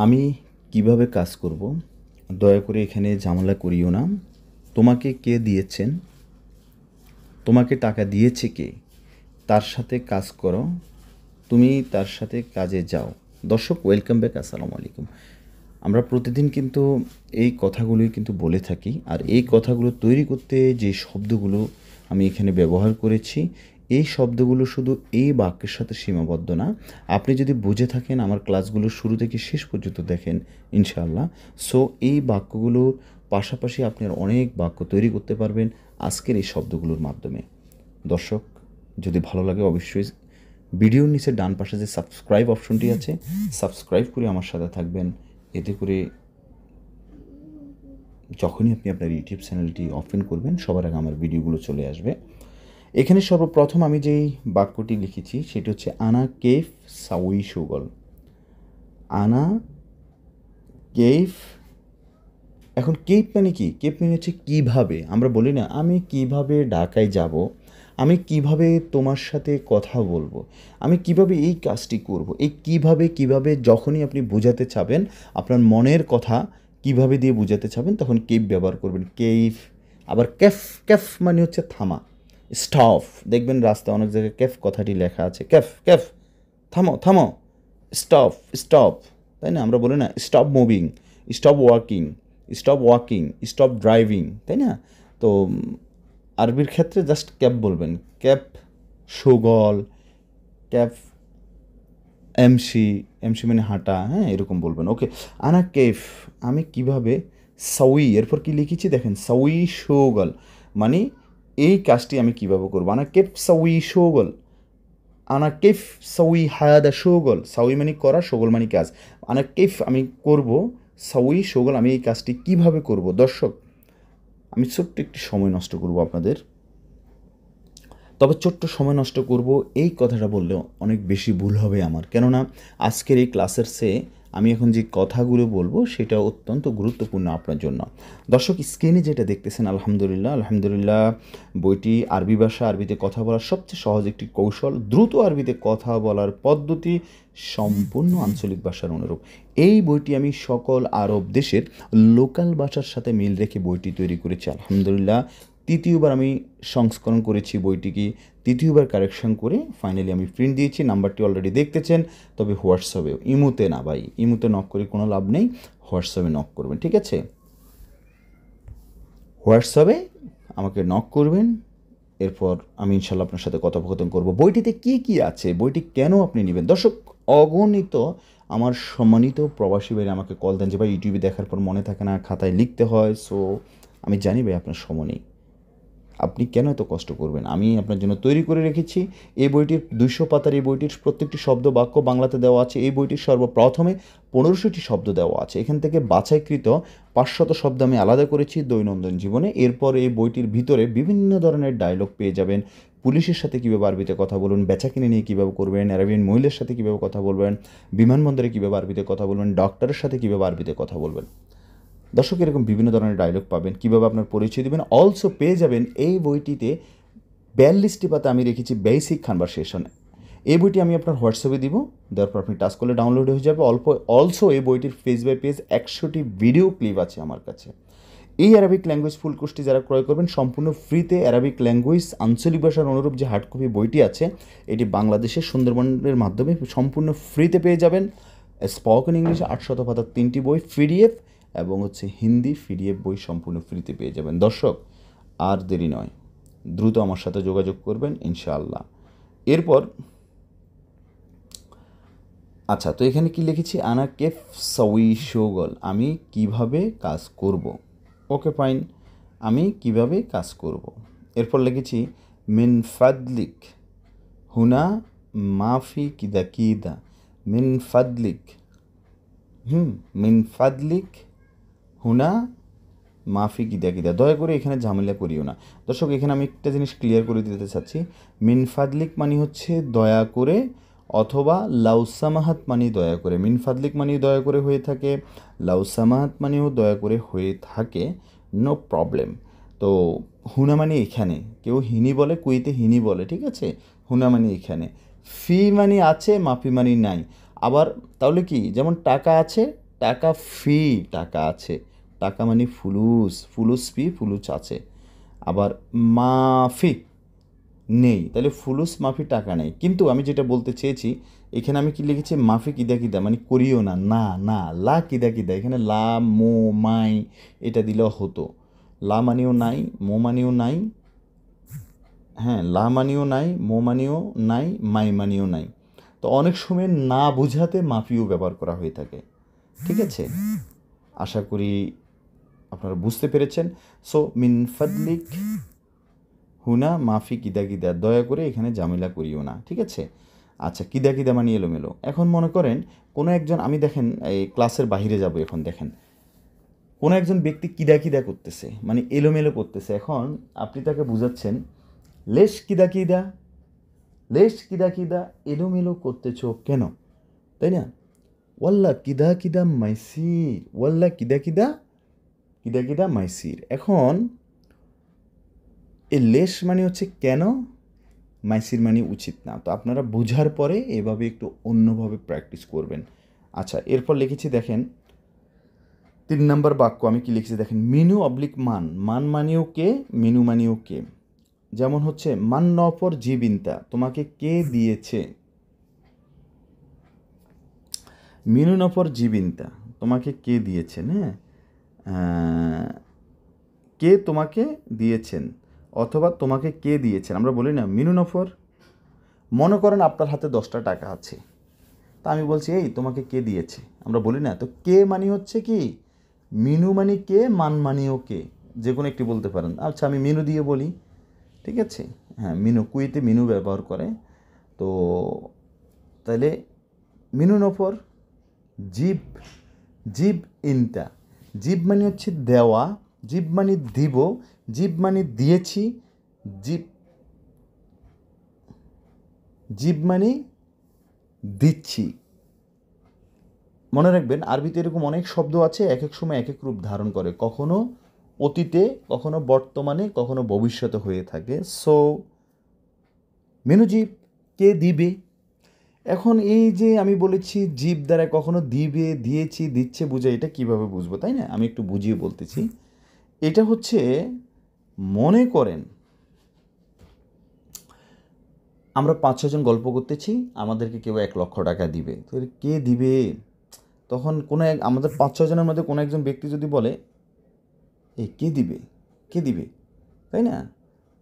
আমি কিভাবে কাজ করব? দয়া করে এখানে ঝামেলা করিও না। তোমাকে কে দিয়েছেন? তোমাকে টাকা দিয়েছে কে? তার সাথে কাজ করো। তুমি তার সাথে কাজে যাও। দর্শক, ওয়েলকাম ব্যাক। আসসালামু আলাইকুম। আমরা প্রতিদিন কিন্তু এই কথাগুলোই কিন্তু বলে থাকি, আর এই কথাগুলো তৈরি করতে যে শব্দগুলো আমি এখানে ব্যবহার করেছি, এই শব্দগুলো শুধু এই বাক্যের সাথে সীমাবদ্ধ না। আপনি যদি বুঝে থাকেন, আমার ক্লাসগুলো শুরু থেকে শেষ পর্যন্ত দেখেন ইনশাআল্লাহ, সো এই বাক্যগুলোর পাশাপাশি আপনি আর অনেক বাক্য তৈরি করতে পারবেন আজকের এই শব্দগুলোর মাধ্যমে। দর্শক, যদি ভালো লাগে অবশ্যই ভিডিওর নিচে ডান পাশে যে সাবস্ক্রাইব অপশনটি আছে, সাবস্ক্রাইব করে আমার সাথে থাকবেন। এতে করে যখনই আপনি আপনার ইউটিউব চ্যানেলটি ওপেন করবেন, সবার আগে আমার ভিডিওগুলো চলে আসবে। এখানে সর্বপ্রথম আমি যেই বাক্যটি লিখেছি সেটি হচ্ছে আনা কেফ সাউই সুগল। আনা কেফ। এখন কেপ মানে কি? কেপ মানে হচ্ছে কীভাবে। আমরা বলি না, আমি কিভাবে ঢাকায় যাব, আমি কিভাবে তোমার সাথে কথা বলবো, আমি কিভাবে এই কাজটি করব। এই কিভাবে যখনই আপনি বোঝাতে চাবেন, আপনার মনের কথা কিভাবে দিয়ে বোঝাতে চাবেন, তখন কেপ ব্যবহার করবেন। কেফ। আবার ক্যাফ। ক্যাফ মানে হচ্ছে থামা, স্টপ। দেখবেন রাস্তায় অনেক জায়গায় ক্যাফ কথাটি লেখা আছে। ক্যাফ ক্যাফ, থামো থামো, স্টপ স্টপ। তাই না? আমরা বলি না, stop moving, stop walking, stop walking, stop driving, তাই না? তো আরবির ক্ষেত্রে জাস্ট ক্যাপ বলবেন। ক্যাপ, সুগল, ক্যাপ, এমসি। এমসি মানে হাঁটা, হ্যাঁ, এরকম বলবেন। ওকে। আনা কেফ, আমি কিভাবে। সাউই, এরপর কি লিখেছি দেখেন, সাউই সুগল মানে এই কাজটি আমি কিভাবে করবো। আনা কেফ সাউই সুগল। আনা কেফ সাউই হায়াদা শোগল। সাউই মানে করা, শোগল মানে কাজ। আনা কেফ আমি করব, সাউই শোগল আমি এই কাজটি কিভাবে করব। দর্শক, আমি ছোট্ট একটি সময় নষ্ট করব আপনাদের, তবে ছোট্ট সময় নষ্ট করব এই কথাটা বললেও অনেক বেশি ভুল হবে আমার, কেননা আজকের এই ক্লাসের চেয়ে আমি এখন যে কথাগুলো বলবো সেটা অত্যন্ত গুরুত্বপূর্ণ আপনার জন্য। দর্শক, স্ক্রিনে যেটা দেখতেছেন, আলহামদুলিল্লাহ আলহামদুলিল্লাহ, বইটি আরবি ভাষা, আরবিতে কথা বলার সবচেয়ে সহজ একটি কৌশল। দ্রুত আরবিতে কথা বলার পদ্ধতি সম্পূর্ণ আঞ্চলিক ভাষার অনুরূপ। এই বইটি আমি সকল আরব দেশের লোকাল ভাষার সাথে মিল রেখে বইটি তৈরি করেছি আলহামদুলিল্লাহ। তৃতীয়বার আমি সংস্করণ করেছি বইটিকে, তৃতীয়বার কারেকশন করে ফাইনালি আমি প্রিন্ট দিয়েছি। নাম্বারটি অলরেডি দেখতেছেন। তবে হোয়াটসঅ্যাপে, ইমুতে না ভাই, ইমুতে নক করে কোনো লাভ নেই, হোয়াটসঅ্যাপে নক করবেন, ঠিক আছে? হোয়াটসঅ্যাপে আমাকে নক করবেন, এরপর আমি ইনশাল্লাহ আপনার সাথে কথোপকথন করব। বইটিতে কি কি আছে, বইটি কেন আপনি নেবেন। দর্শক, অগণিত আমার সম্মানিত প্রবাসী ভাইরা আমাকে কল দেন যে ভাই ইউটিউবে দেখার পর মনে থাকে না, খাতায় লিখতে হয়। সো আমি জানি ভাই আপনার সময় নেই, আপনি কেন এত কষ্ট করবেন। আমি আপনার জন্য তৈরি করে রেখেছি এই বইটির 200 পাতার। এই বইটির প্রত্যেকটি শব্দ বাক্য বাংলাতে দেওয়া আছে। এই বইটির সর্বপ্রথমে 1500টি শব্দ দেওয়া আছে। এখান থেকে বাছাইকৃত 500 শব্দ আমি আলাদা করেছি দৈনন্দিন জীবনে। এরপর এই বইটির ভিতরে বিভিন্ন ধরনের ডায়লগ পেয়ে যাবেন। পুলিশের সাথে কীভাবে আরবিতে কথা বলবেন, বেচা কিনে নিয়ে কীভাবে করবেন, অ্যারাবিয়ান মহিলার সাথে কীভাবে কথা বলবেন, বিমানবন্দরে কীভাবে আরবিতে কথা বলবেন, ডক্টরের সাথে কীভাবে আরবিতে কথা বলবেন। দর্শক, এরকম বিভিন্ন ধরনের ডায়লগ পাবেন, কীভাবে আপনার পরিচয় দেবেন। অলসো পেয়ে যাবেন এই বইটিতে 42টি পাতা আমি রেখেছি বেসিক কনভারসেশন। এই বইটি আমি আপনার হোয়াটসঅ্যাপে দিব, দেওয়ার পর আপনি টাচ করলে ডাউনলোড হয়ে যাবে। অলসো এই বইটির পেজ বাই পেজ 100টি ভিডিও ক্লিপ আছে আমার কাছে। এই অ্যারাবিক ল্যাঙ্গুয়েজ ফুল কোর্সটি যারা ক্রয় করবেন সম্পূর্ণ ফ্রিতে, অ্যারাবিক ল্যাঙ্গুয়েজ আঞ্চলিক ভাষার অনুরূপ যে হার্ড কপি বইটি আছে, এটি বাংলাদেশের সুন্দরবনের মাধ্যমে সম্পূর্ণ ফ্রিতে পেয়ে যাবেন। স্পোকেন ইংলিশ 800 পাতার 3টি বই পিডিএফ, এবং হচ্ছে হিন্দি পিডিএফ বই সম্পূর্ণ ফ্রিতে পেয়ে যাবেন। দর্শক, আর দেরি নয়, দ্রুত আমার সাথে যোগাযোগ করবেন ইনশাআল্লাহ। এরপর আচ্ছা, তো এখানে কি লিখেছি, আনা কেফ সাউই শোগল, আমি কিভাবে কাজ করব। ওকে ফাইন, আমি কিভাবে কাজ করব। এরপর লিখেছি মিন ফাদলিক হুনা মাফি কিদা কিদা। মিন ফাদলিক, মিন ফাদলিক হুনা মাফি কিদা কিদা। দয়া করে এখানে ঝামেলা করিও না। দর্শক, এখানে আমি একটা জিনিস ক্লিয়ার করে দিতে চাচ্ছি। মিন ফাদলিক মানে হচ্ছে দয়া করে, অথবা লাউসামাহাত মানে দয়া করে। মিন ফাদলিক মানে দয়া করে হয়ে থাকে, লাউসামাহাত মানেও দয়া করে হয়ে থাকে, নো প্রবলেম। তো হুনা মানে এখানে, কেউ হিনি বলে, কুইতে হিনি বলে, ঠিক আছে? হুনা মানে এখানে, ফি মানে আছে, মাফি মানে নাই। আবার তাহলে কি, যেমন টাকা আছে, টাকা ফি, টাকা আছে, টাকা মানে ফুলুস, ফুলুস ফি, ফুলুস আছে। আবার মাফি নেই, তাহলে ফুলুস মাফি টাকা নেই। কিন্তু আমি যেটা বলতে চেয়েছি, এখানে আমি কি লিখেছি, মাফি কিদা কিদা মানে করিও না, না না, লা কিদা কিদা, এখানে লা মো মাই এটা দিলেও হতো। লা মানিও নাই, মো মানিও নাই, হ্যাঁ লা মানিও নাই, মো মানিও নাই, মাই মানিও নাই। তো অনেক সময় না বুঝাতে মাফিও ব্যবহার করা হয়ে থাকে। ঠিক আছে, আশা করি আপনারা বুঝতে পেরেছেন। সো মিন ফাদলিক হুনা মাফি কিদা কিদা, দয়া করে এখানে ঝামেলা করিও না, ঠিক আছে। আচ্ছা, কিদা কিদা মানে এলোমেলো। এখন মনে করেন কোনো একজন, আমি দেখেন এই ক্লাসের বাইরে যাব, এখন দেখেন কোনো একজন ব্যক্তি কিদা কিদা করতেছে, মানে এলোমেলো করতেছে। এখন আপনি তাকে বুঝাচ্ছেন, লেশ কিদা কিদা, লেশ কিদা কিদা, এলোমেলো করতেছ কেন, তাই না? ওয়াল্লা কিদা কিদা মাইসির, ওয়াল্লা কিদা কিদা, কিদা কিদা মাইসির। এখন এই লেশ মানে হচ্ছে কেন, মাইসির মানে উচিত না। তো আপনারা বোঝার পরে এভাবে একটু অন্যভাবে প্র্যাকটিস করবেন। আচ্ছা, এরপর লিখেছি দেখেন 3 নম্বর বাক্য আমি কি লিখেছি দেখেন, মিনু অবলিক মান, মান মানিও কে, মিনু মানিও কে। যেমন হচ্ছে মান নপর জীবিনতা, তোমাকে কে দিয়েছে, মিনু নপর জীবিনতা, তোমাকে কে দিয়েছেন, হ্যাঁ কে তোমাকে দিয়েছেন, অথবা তোমাকে কে দিয়েছেন। আমরা বলি না মিনু নফর। মনে করেন আপনার হাতে 10টা টাকা আছে, তা আমি বলছি এই তোমাকে কে দিয়েছে, আমরা বলি না। তো কে মানে হচ্ছে কি, মিনু মানে কে, মান মানিও কে, যে কোনো একটি বলতে পারেন। আচ্ছা, আমি মিনু দিয়ে বলি, ঠিক আছে। হ্যাঁ, মিনু, কুইতে মিনু ব্যবহার করে। তো তাহলে মিনু নফর জীব, জীব ইনটা, জীব মানে হচ্ছে দেওয়া, জীব মানে দিব, জীব মানে দিয়েছি, জীব, জীব মানে দিচ্ছি। মনে রাখবেন আরবিতে এরকম অনেক শব্দ আছে, এক এক সময় এক এক রূপ ধারণ করে, কখনো অতীতে, কখনো বর্তমানে, কখনো ভবিষ্যতে হয়ে থাকে। সো মেনুজিব কে দিবে। এখন এই যে আমি বলেছি জীব দ্বারা কখনো দিবে, দিয়েছি, দিচ্ছে বুঝে, এটা কিভাবে বুঝবো, তাই না? আমি একটু বুঝিয়ে বলতেছি। এটা হচ্ছে, মনে করেন আমরা 5-6 জন গল্প করতেছি, আমাদেরকে কেউ 1 লক্ষ টাকা দিবে, তো কে দিবে, তখন কোনো এক আমাদের 5-6 জনের মধ্যে কোনো একজন ব্যক্তি যদি বলে এই কে দিবে, কে দিবে, তাই না?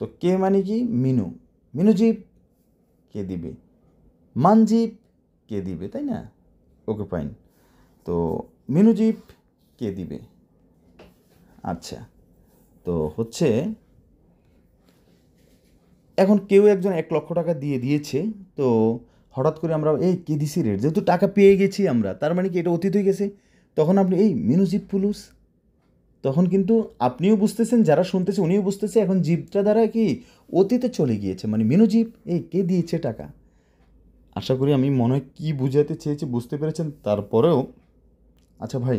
তো কে মানে কি, মিনু, মিনুজীব কে দিবে, মানজীব কে দিবে, তাই না? Okay fine. তো মিনুজীব কে দিবে। আচ্ছা, তো হচ্ছে এখন কেউ একজন 1 লক্ষ টাকা দিয়ে দিয়েছে, তো হঠাৎ করে আমরা এই কে দিছি রে, যেহেতু টাকা পেয়ে গেছি আমরা, তার মানে কি এটা অতীত হয়ে গেছে। তখন আপনি এই মিনুজীব পুলুস, তখন কিন্তু আপনিও বুঝতেছেন, যারা শুনতেছে উনিও বুঝতেছে, এখন জীবটা দ্বারা কি অতীতে চলে গিয়েছে, মানে মিনুজীব এই কে দিয়েছে টাকা। আশা করি আমি মনে হয় কী বুঝাতে চেয়েছি বুঝতে পেরেছেন। তারপরেও আচ্ছা ভাই,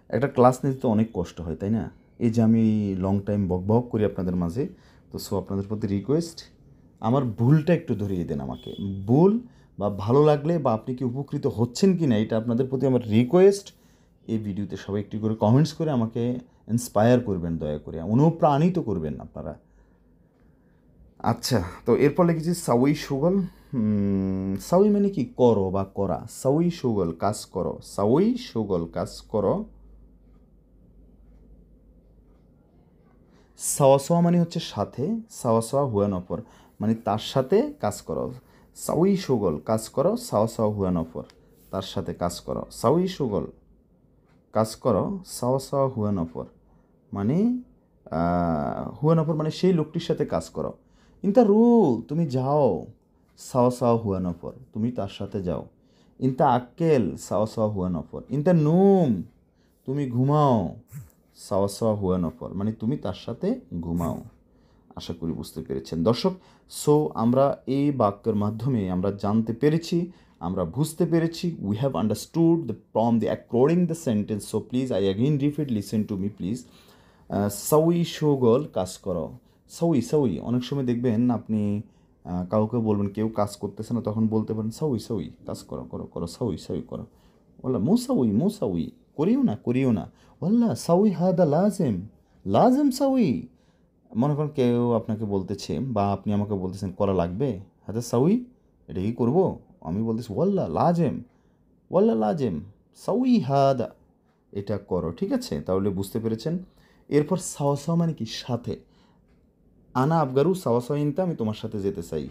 একটা ক্লাস নিতে তো অনেক কষ্ট হয়, তাই না? এই যে আমি লং টাইম বক বক করি আপনাদের মাঝে, তো সো আপনাদের প্রতি রিকোয়েস্ট, আমার ভুলটা একটু ধরিয়ে দেন আমাকে। ভুল বা ভালো লাগলে বা আপনি কি উপকৃত হচ্ছেন কি না, এটা আপনাদের প্রতি আমার রিকোয়েস্ট। এই ভিডিওতে সবাই একটু করে কমেন্টস করে আমাকে ইন্সপায়ার করবেন, দয়া করে অনুপ্রাণিত করবেন আপনারা। আচ্ছা, তো এরপর লিখেছি সাউই সুগল। সাউই মানে কি করো বা করা, সাউই সুগল কাজ করো, সাউই সুগল কাজ করো। সাওয়া সাওয়া মানে হচ্ছে সাথে, সাওয়া সাওয়া হুয়া নফর মানে তার সাথে কাজ করো। সাউই সুগল কাজ করো, সাওয়া সাওয়া হুয়া নফর তার সাথে কাজ করো, সাউই সুগল কাজ করো, সাওয়া সাওয়া হুয়া নফর মানে হুয়া নফর মানে সেই লোকটির সাথে কাজ করো। ইনতা রুল তুমি যাও, সাওয়া সাওয়া হুয়া নফর তুমি তার সাথে যাও। ইনতা আক্কেল, সাওয়া সাওয়া হুয়া নফর। ইনতা নুম তুমি ঘুমাও, সাওয়া সাওয়া হুয়া নফর মানে তুমি তার সাথে ঘুমাও। আশা করি বুঝতে পেরেছেন দর্শক। সো আমরা এই বাক্যের মাধ্যমে আমরা জানতে পেরেছি, আমরা বুঝতে পেরেছি, we have understood the from the according the sentence. So please I again repeat, listen to me please. সাউই সুগল কাজ করো, সাউই সাউই। অনেক সময় দেখবেন আপনি কাউকে বলবেন, কেউ কাজ করতেছে না, তখন বলতে পারেন সাউই সাউই কাজ করো, করো করো, সাউই সাউই করো, বললাম মুসাউই মুসাউই করিও না ওয়াল্লা সাউই হাদা লাজেম, লাজেম সাউই। মনে করেন কেউ আপনাকে বলতেছে বা আপনি আমাকে বলতেছেন করা লাগবে, হাদা সাউই, এটা কি করবো? আমি বলতেছি ওয়াল্লা লাজেম, ওয়াল্লা লাজেম সাউই হাদা, এটা করো, ঠিক আছে? তাহলে বুঝতে পেরেছেন। এরপর সাওয়া সাওয়া মানে কি? সাথে। আনা আবগারু সাওয়া সাওয়া ইনতা, আমি তোমার সাথে যেতে চাই,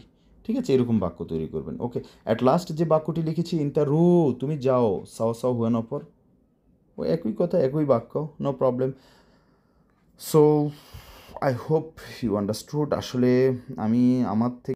ঠিক আছে? এরকম বাক্য তৈরি করবেন। ওকে, অ্যাট লাস্ট যে বাক্যটি লিখেছি ইনতা রু, তুমি যাও, সাওয়া সাওয়া হুয়া নপর, ও একই কথা, একই বাক্য, no problem. So I hope you understood. আসলে আমি আমার থেকে